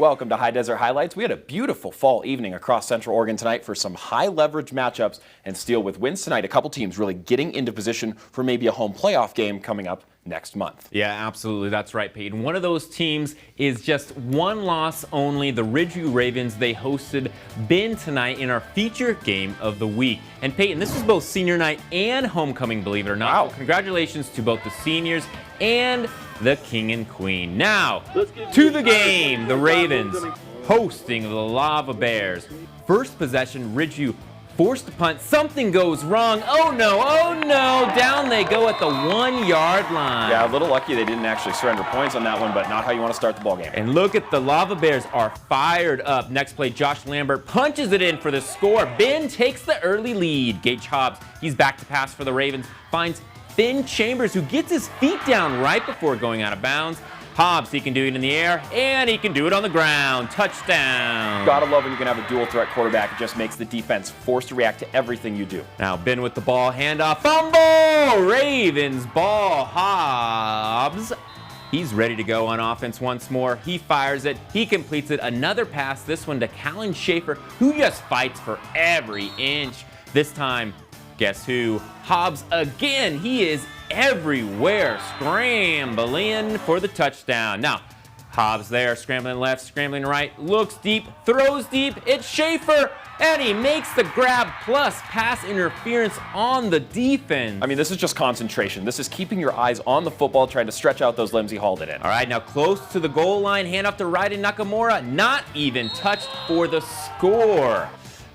Welcome to High Desert Highlights. We had a beautiful fall evening across Central Oregon tonight for some high leverage matchups and steel with wins tonight. A couple teams really getting into position for maybe a home playoff game coming up next month. Yeah, absolutely. That's right, Peyton. One of those teams is just one loss only. The Ridgeview Ravens, they hosted Ben tonight in our feature game of the week. And Peyton, this was both senior night and homecoming, believe it or not. Wow. So congratulations to both the seniors and the King and Queen. Now, to the game. The Ravens hosting the Lava Bears. First possession, Ridgeview forced to punt. Something goes wrong. Oh no, oh no. Down they go at the 1 yard line. Yeah, a little lucky they didn't actually surrender points on that one, but not how you want to start the ball game. And look at the Lava Bears are fired up. Next play, Josh Lambert punches it in for the score. Ben takes the early lead. Gage Hobbs, he's back to pass for the Ravens, finds Finn Chambers, who gets his feet down right before going out of bounds. Hobbs, he can do it in the air, and he can do it on the ground. Touchdown. Gotta love when you can have a dual threat quarterback. It just makes the defense forced to react to everything you do. Now Ben with the ball, handoff, fumble! Ravens ball, Hobbs. He's ready to go on offense once more. He fires it, he completes it. Another pass, this one to Callan Schaefer, who just fights for every inch. This time, guess who? Hobbs again. He is everywhere, scrambling for the touchdown. Now, Hobbs there, scrambling left, scrambling right, looks deep, throws deep. It's Schaefer, and he makes the grab plus pass interference on the defense. I mean, this is just concentration. This is keeping your eyes on the football, trying to stretch out those limbs he hauled it in. All right, now close to the goal line, handoff to Ryden Nakamura, not even touched for the score.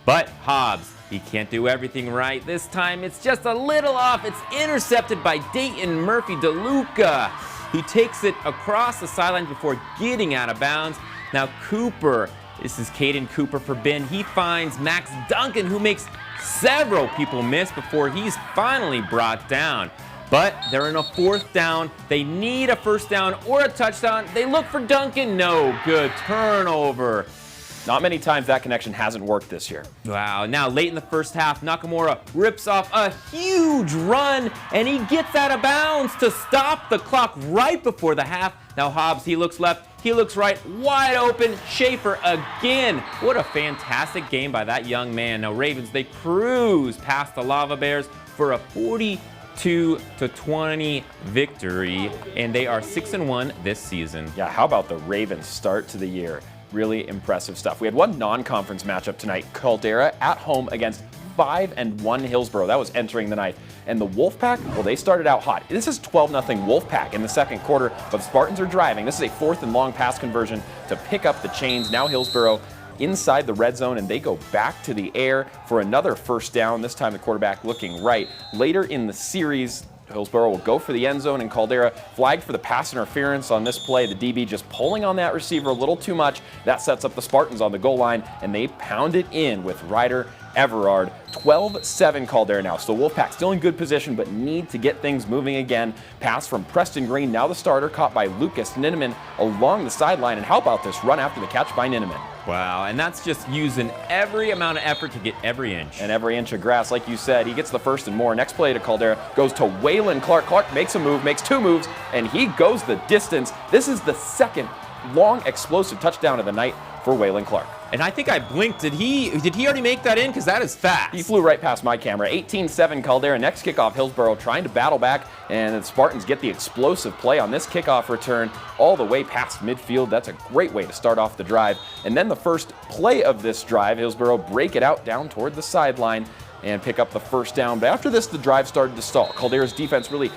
But Hobbs, he can't do everything right. This time it's just a little off. It's intercepted by Dayton Murphy DeLuca. He takes it across the sideline before getting out of bounds. Now Cooper, this is Caden Cooper for Ben. He finds Max Duncan, who makes several people miss before he's finally brought down. But they're in a fourth down. They need a first down or a touchdown. They look for Duncan. No good. Turnover. Not many times that connection hasn't worked this year. Wow, now late in the first half, Nakamura rips off a huge run, and he gets out of bounds to stop the clock right before the half. Now Hobbs, he looks left, he looks right, wide open. Schaefer again. What a fantastic game by that young man. Now Ravens, they cruise past the Lava Bears for a 42-20 victory, and they are 6-1 this season. Yeah, how about the Ravens start to the year? Really impressive stuff. We had one non-conference matchup tonight. Caldera at home against 5-1 Hillsboro. That was entering the night. And the Wolfpack, well, they started out hot. This is 12-0 Wolfpack in the second quarter, but the Spartans are driving. This is a fourth and long pass conversion to pick up the chains. Now Hillsboro inside the red zone, and they go back to the air for another first down. This time the quarterback looking right. Later in the series, Hillsboro will go for the end zone, and Caldera flagged for the pass interference on this play. The DB just pulling on that receiver a little too much. That sets up the Spartans on the goal line, and they pound it in with Ryder Everard. 12-7 Caldera now. So Wolfpack still in good position, but need to get things moving again. Pass from Preston Green, now the starter, caught by Lucas Ninneman along the sideline. And how about this run after the catch by Ninneman? Wow, and that's just using every amount of effort to get every inch. And every inch of grass, like you said. He gets the first and more. Next play to Caldera goes to Waylon Clark. Clark makes a move, makes two moves, and he goes the distance. This is the second long explosive touchdown of the night for Waylon Clark. And I think I blinked. Did he already make that in? Because that is fast. He flew right past my camera. 18-7 Caldera. Next kickoff, Hillsboro trying to battle back, and the Spartans get the explosive play on this kickoff return all the way past midfield. That's a great way to start off the drive. And then the first play of this drive, Hillsboro break it out down toward the sideline and pick up the first down. But after this, the drive started to stall. Caldera's defense really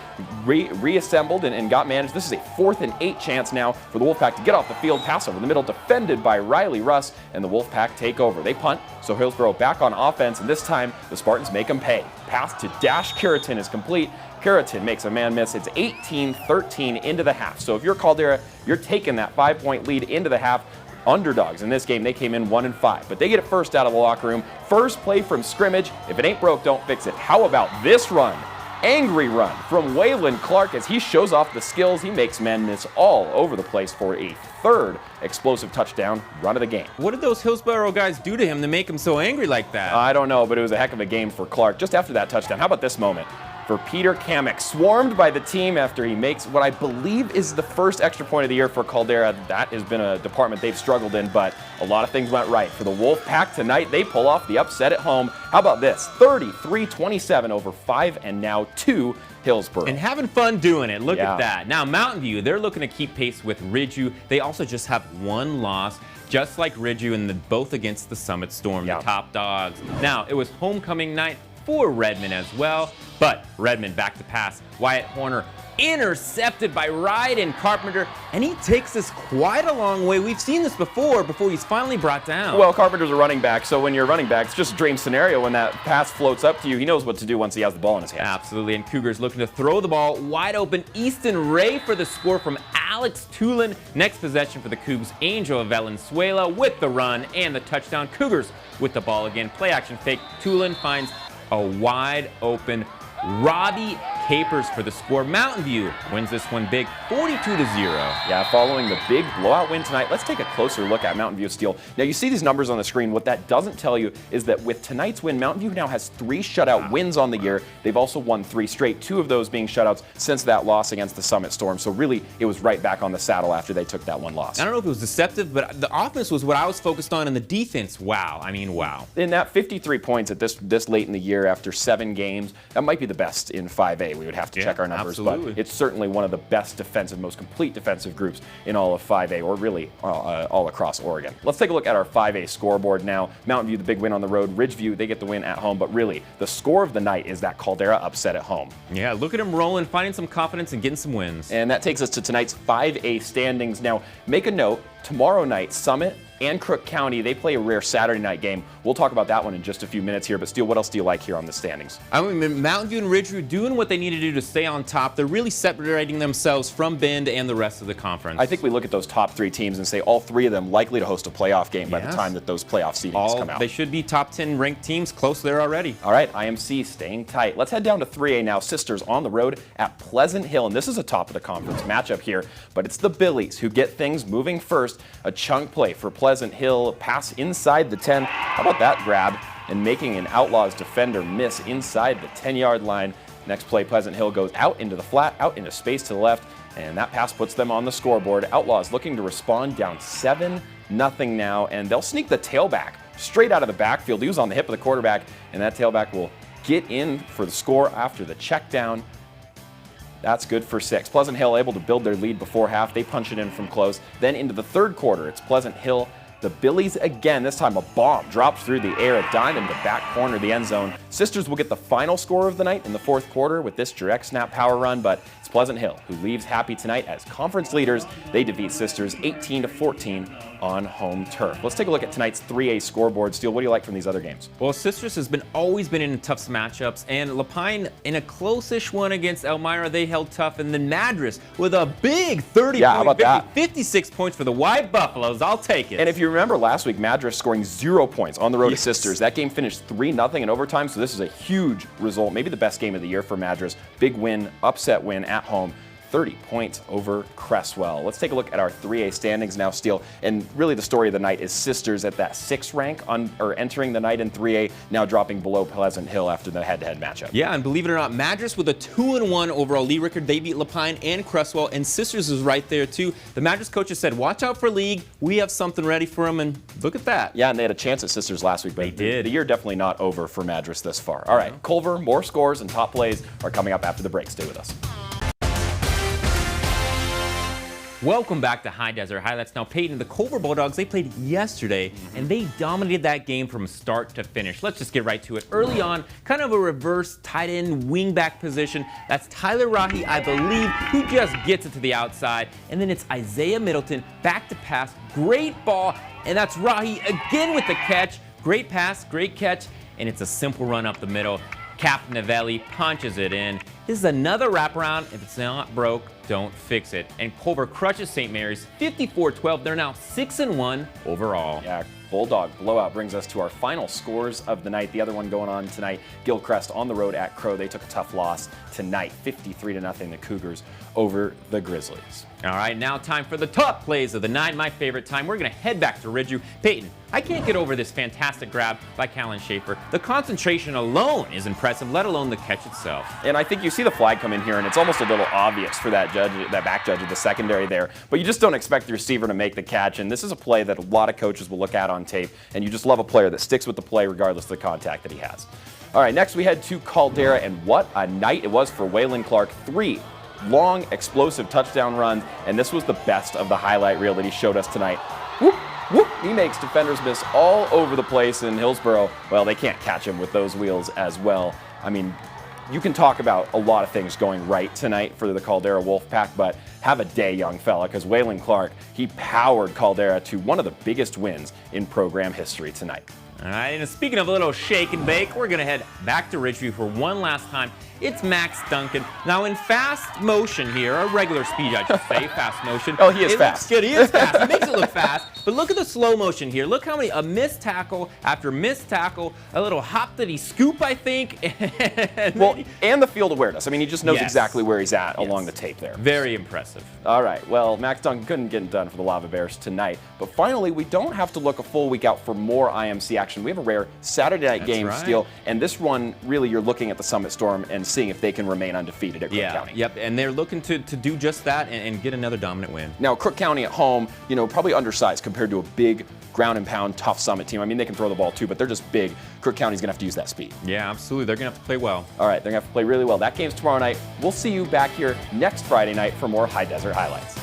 reassembled and got managed. This is a 4th and 8 chance now for the Wolfpack to get off the field. Pass over the middle, defended by Riley Russ, and the Wolfpack take over. They punt, so Hillsboro back on offense, and this time the Spartans make them pay. Pass to Dash Keratin is complete. Keratin makes a man miss. It's 18-13 into the half. So if you're Caldera, you're taking that 5-point lead into the half. Underdogs in this game, they came in 1-5, but they get it first out of the locker room. First play from scrimmage. If it ain't broke, don't fix it. How about this run? Angry run from Waylon Clark as he shows off the skills. He makes men miss all over the place for a third explosive touchdown run of the game. What did those Hillsboro guys do to him to make him so angry like that? I don't know, but it was a heck of a game for Clark just after that touchdown. How about this moment? for Peter Kamek. Swarmed by the team after he makes what I believe is the first extra point of the year for Caldera. That has been a department they've struggled in, but a lot of things went right. For the Wolfpack tonight, they pull off the upset at home. How about this? 33-27 over 5 and now 2 Hillsborough. And having fun doing it. Look at that. Now, Mountain View, they're looking to keep pace with Ridgeview. They also just have one loss, just like Ridgeview, and both against the Summit Storm, the top dogs. Now, it was homecoming night for Redmond as well, but Redmond back to pass. Wyatt Horner intercepted by Ryden Carpenter, and he takes this quite a long way. We've seen this before he's finally brought down. Well, Carpenter's a running back, so when you're a running back, it's just a dream scenario. When that pass floats up to you, he knows what to do once he has the ball in his hands. Absolutely, and Cougars looking to throw the ball wide open. Easton Ray for the score from Alex Tulin. Next possession for the Cougs, Angel Valenzuela with the run and the touchdown. Cougars with the ball again. Play action fake. Tulin finds a wide open Robbie Capers for the score. Mountain View wins this one big, 42-0. Yeah, following the big blowout win tonight, let's take a closer look at Mountain View Steel. Now, you see these numbers on the screen. What that doesn't tell you is that with tonight's win, Mountain View now has 3 shutout wins on the year. They've also won 3 straight, 2 of those being shutouts since that loss against the Summit Storm. So really, it was right back on the saddle after they took that one loss. I don't know if it was deceptive, but the offense was what I was focused on, and the defense, wow. I mean, wow. In that 53 points at this late in the year after 7 games, that might be the best in 5A. We would have to check our numbers, absolutely. But it's certainly one of the best defensive, most complete defensive groups in all of 5A, or really all across Oregon. Let's take a look at our 5A scoreboard now. Mountain View, the big win on the road. Ridgeview, they get the win at home, but really, the score of the night is that Caldera upset at home. Yeah, look at him rolling, finding some confidence and getting some wins. And that takes us to tonight's 5A standings. Now, make a note, tomorrow night, Summit and Crook County, they play a rare Saturday night game. We'll talk about that one in just a few minutes here, but Steele, what else do you like here on the standings? I mean, Mountain View and Ridgeview doing what they need to do to stay on top. They're really separating themselves from Bend and the rest of the conference. I think we look at those top 3 teams and say all 3 of them likely to host a playoff game by the time that those playoff seedings come out. They should be top 10 ranked teams, close there already. All right, IMC staying tight. Let's head down to 3A now. Sisters on the road at Pleasant Hill, and this is a top of the conference matchup here, but it's the Billies who get things moving first. A chunk play for Pleasant Hill, pass inside the 10. How about that grab? And making an Outlaws defender miss inside the 10-yard line. Next play, Pleasant Hill goes out into the flat, out into space to the left, and that pass puts them on the scoreboard. Outlaws looking to respond, down 7-0 now, and they'll sneak the tailback straight out of the backfield. He was on the hip of the quarterback, and that tailback will get in for the score after the check down. That's good for 6. Pleasant Hill able to build their lead before half. They punch it in from close. Then into the third quarter, it's Pleasant Hill. The Billies again, this time a bomb drops through the air, a dime in the back corner of the end zone. Sisters will get the final score of the night in the fourth quarter with this direct snap power run, but it's Pleasant Hill who leaves happy tonight as conference leaders. They defeat Sisters 18-14 on home turf. Let's take a look at tonight's 3A scoreboard. Steele, what do you like from these other games? Well, Sisters has always been in tough matchups, and Lapine in a close-ish one against Elmira, they held tough, and then Madras with a big 30-point victory, 56 points for the White Buffaloes. I'll take it. And if you remember last week, Madras scoring 0 points on the road to Sisters. That game finished 3-0 in overtime, so this is a huge result, maybe the best game of the year for Madras. Big win, upset win at home. 30 points over Cresswell. Let's take a look at our 3A standings now, Steele. And really the story of the night is Sisters at that 6th rank entering the night in 3A, now dropping below Pleasant Hill after the head-to-head matchup. Yeah, and believe it or not, Madras with a 2-1 overall league record. They beat Lapine and Cresswell, and Sisters is right there too. The Madras coaches said, watch out for league. We have something ready for them, and look at that. Yeah, and they had a chance at Sisters last week, but they did. The year definitely not over for Madras this far. All right, Culver, more scores and top plays are coming up after the break. Stay with us. Welcome back to High Desert Highlights. Now, Peyton, the Culver Bulldogs, they played yesterday, and they dominated that game from start to finish. Let's just get right to it. Early on, kind of a reverse tight end wingback position. That's Tyler Rahi, I believe, who just gets it to the outside. And then it's Isaiah Middleton, back to pass. Great ball, and that's Rahi again with the catch. Great pass, great catch, and it's a simple run up the middle. Cap Novelli punches it in. This is another wraparound. If it's not broke, don't fix it. And Culver crushes St. Mary's 54-12. They're now 6-1 overall. Yeah, Bulldog blowout brings us to our final scores of the night. The other one going on tonight, Gilchrist on the road at Crow. They took a tough loss tonight, 53-0, the Cougars over the Grizzlies. All right, now time for the top plays of the night. My favorite time. We're going to head back to Ridgeview. Peyton, I can't get over this fantastic grab by Callan Schaefer. The concentration alone is impressive, let alone the catch itself. And I think you see the flag come in here, and it's almost a little obvious for that back judge of the secondary there. But you just don't expect the receiver to make the catch, and this is a play that a lot of coaches will look at on tape, and you just love a player that sticks with the play regardless of the contact that he has. All right, next we head to Caldera, and what a night it was for Waylon Clark. 3 long, explosive touchdown runs, and this was the best of the highlight reel that he showed us tonight. Whoop, whoop, he makes defenders miss all over the place in Hillsboro. Well, they can't catch him with those wheels as well. I mean, you can talk about a lot of things going right tonight for the Caldera Wolfpack, but have a day, young fella, because Waylon Clark, he powered Caldera to one of the biggest wins in program history tonight. All right, and speaking of a little shake and bake, we're going to head back to Ridgeview for one last time. It's Max Duncan. Now in fast motion here, or regular speed, I should say, fast motion. Oh, he is fast. Looks good. He is fast. He makes it look fast. But look at the slow motion here. Look how many, a missed tackle after missed tackle, a little hoppity scoop, I think. And the field awareness. I mean, he just knows Yes. exactly where he's at along the tape there. Very impressive. All right, well, Max Duncan couldn't get it done for the Lava Bears tonight. But finally, we don't have to look a full week out for more IMC action. We have a rare Saturday night game right. still. And this one, really, you're looking at the Summit Storm and seeing if they can remain undefeated at Crook County. Yep, and they're looking to do just that and get another dominant win. Now, Crook County at home, you know, probably undersized compared to a big ground and pound, tough Summit team. I mean, they can throw the ball too, but they're just big. Crook County's going to have to use that speed. Yeah, absolutely. They're going to have to play well. All right, they're going to have to play really well. That game's tomorrow night. We'll see you back here next Friday night for more High Desert highlights.